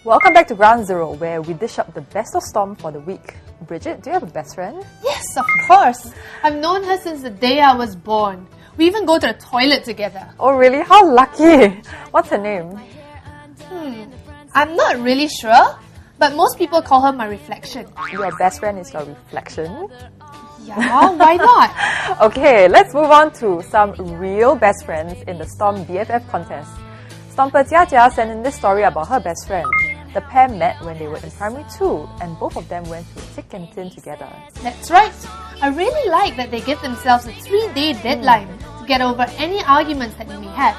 Welcome back to Ground Zero, where we dish up the best of Storm for the week. Bridget, do you have a best friend? Yes, of course. I've known her since the day I was born. We even go to the toilet together. Oh really? How lucky! What's her name? I'm not really sure, but most people call her my reflection. Your best friend is your reflection? Yeah, why not? Okay, let's move on to some real best friends in the Storm BFF contest. Stomper Jia Jia sent in this story about her best friend. The pair met when they were in primary 2 and both of them went through thick and thin together. That's right. I really like that they give themselves a 3-day deadline to get over any arguments that they may have.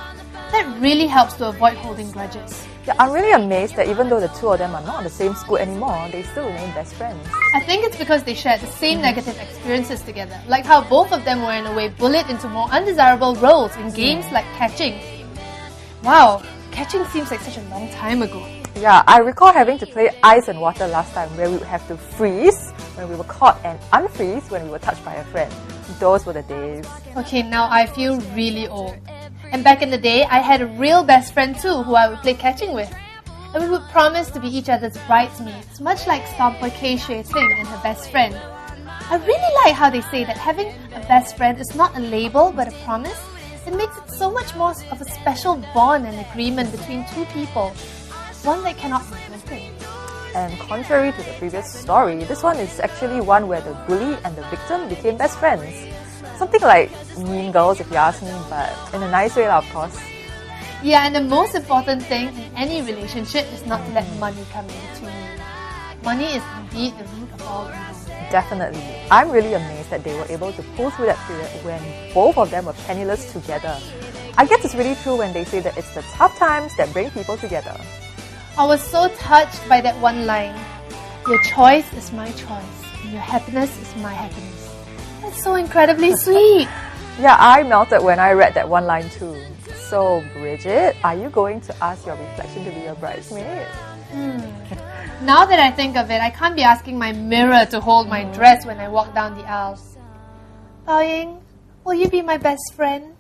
That really helps to avoid holding grudges. Yeah, I'm really amazed that even though the two of them are not in the same school anymore, they still remain best friends. I think it's because they shared the same negative experiences together, like how both of them were in a way bullied into more undesirable roles in games like catching. Wow, catching seems like such a long time ago. Yeah, I recall having to play ice and water last time where we would have to freeze when we were caught and unfreeze when we were touched by a friend. Those were the days. Okay, now I feel really old. And back in the day, I had a real best friend too who I would play catching with. And we would promise to be each other's bridesmaids, much like Stomper Kayxueting and her best friend. I really like how they say that having a best friend is not a label but a promise. It makes it so much more of a special bond and agreement between two people. One that cannot be broken. And contrary to the previous story, this one is actually one where the bully and the victim became best friends. Something like Mean Girls if you ask me, but in a nice way of course. Yeah, and the most important thing in any relationship is not to let money come in between you. Money is indeed the root of all evil. Definitely. I'm really amazed that they were able to pull through that period when both of them were penniless together. I guess it's really true when they say that it's the tough times that bring people together. I was so touched by that one line. Your choice is my choice, and your happiness is my happiness. That's so incredibly sweet. Yeah, I melted when I read that one line too. So, Bridget, are you going to ask your reflection to be your bridesmaid? Now that I think of it, I can't be asking my mirror to hold my dress when I walk down the aisles. Bao Ying, will you be my best friend?